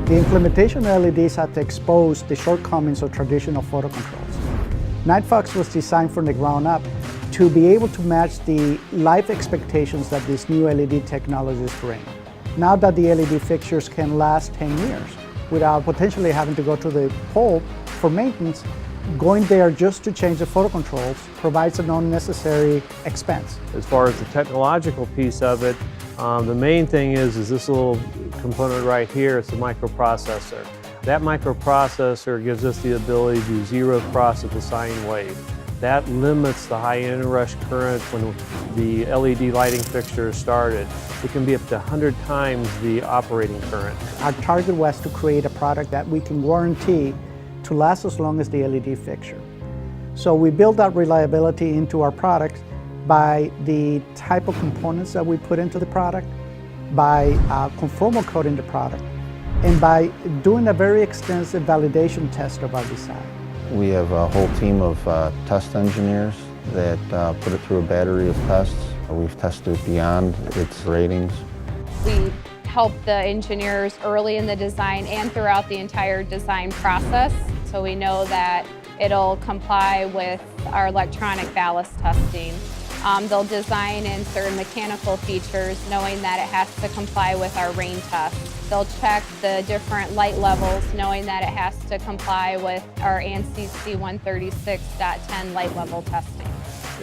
The implementation of LEDs had to expose the shortcomings of traditional photocontrols. NightFox was designed from the ground up to be able to match the life expectations that these new LED technologies bring. Now that the LED fixtures can last 10 years without potentially having to go to the pole for maintenance, going there just to change the photocontrols provides an unnecessary expense. As far as the technological piece of it, the main thing is this little component right here. It's a microprocessor. That microprocessor gives us the ability to do zero cross at the sine wave. That limits the high inrush current when the LED lighting fixture is started. It can be up to 100 times the operating current. Our target was to create a product that we can guarantee to last as long as the LED fixture. So we build that reliability into our product by the type of components that we put into the product, by conformal coding the product, and by doing a very extensive validation test of our design. We have a whole team of test engineers that put it through a battery of tests. We've tested it beyond its ratings. We help the engineers early in the design and throughout the entire design process, so we know that it'll comply with our electronic ballast testing. They'll design in certain mechanical features knowing that it has to comply with our rain test. They'll check the different light levels knowing that it has to comply with our ANSI C136.10 light level testing.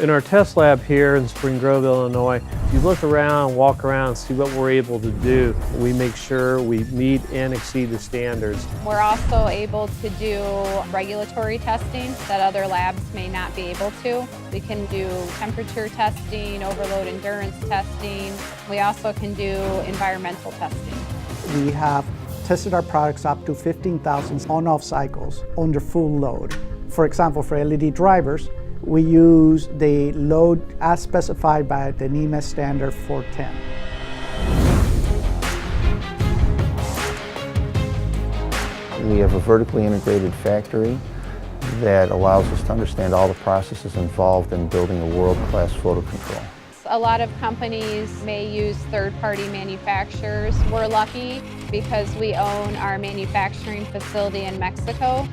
In our test lab here in Spring Grove, Illinois, if you look around, walk around, and see what we're able to do, we make sure we meet and exceed the standards. We're also able to do regulatory testing that other labs may not be able to. We can do temperature testing, overload endurance testing. We also can do environmental testing. We have tested our products up to 15,000 on-off cycles under full load. For example, for LED drivers, we use the load as specified by the NEMA standard 410. We have a vertically integrated factory that allows us to understand all the processes involved in building a world-class photo control. A lot of companies may use third-party manufacturers. We're lucky because we own our manufacturing facility in Mexico.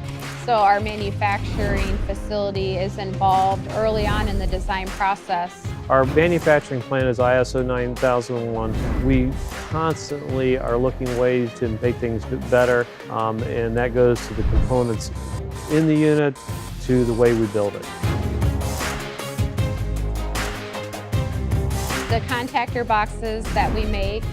So our manufacturing facility is involved early on in the design process. Our manufacturing plant is ISO 9001. We constantly are looking ways to make things better, and that goes to the components in the unit to the way we build it. The contactor boxes that we make,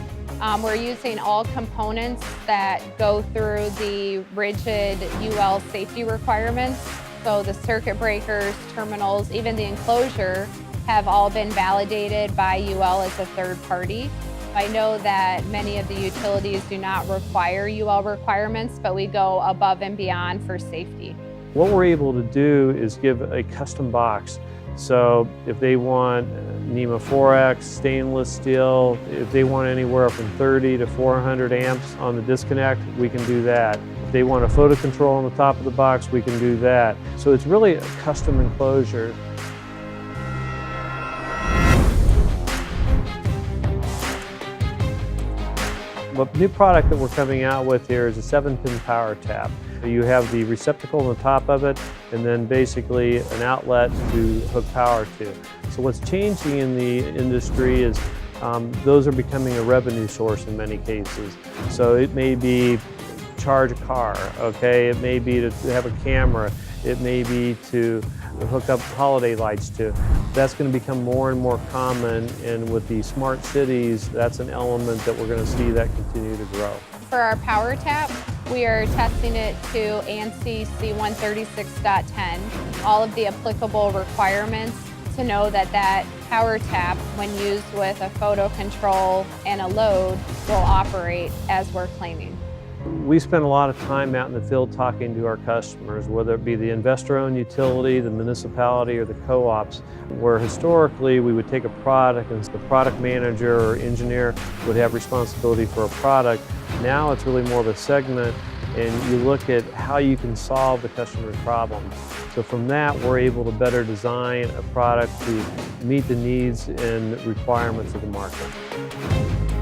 we're using all components that go through the rigid UL safety requirements. So the circuit breakers, terminals, even the enclosure have all been validated by UL as a third party. I know that many of the utilities do not require UL requirements, but we go above and beyond for safety. What we're able to do is give a custom box. So if they want NEMA 4X, stainless steel, if they want anywhere from 30 to 400 amps on the disconnect, we can do that. If they want a photo control on the top of the box, we can do that. So it's really a custom enclosure. The new product that we're coming out with here is a 7-pin power tap. You have the receptacle on the top of it, and then basically an outlet to hook power to. So what's changing in the industry is those are becoming a revenue source in many cases. So it may be charge a car, okay? It may be to have a camera. It may be to hook up holiday lights to. That's going to become more and more common, and with the smart cities, that's an element that we're going to see that continue to grow. For our power tap, we are testing it to ANSI C136.10, all of the applicable requirements to know that that power tap, when used with a photo control and a load, will operate as we're claiming. We spend a lot of time out in the field talking to our customers, whether it be the investor-owned utility, the municipality, or the co-ops, where historically we would take a product and the product manager or engineer would have responsibility for a product. Now it's really more of a segment, and you look at how you can solve the customer's problems. So from that, we're able to better design a product to meet the needs and requirements of the market.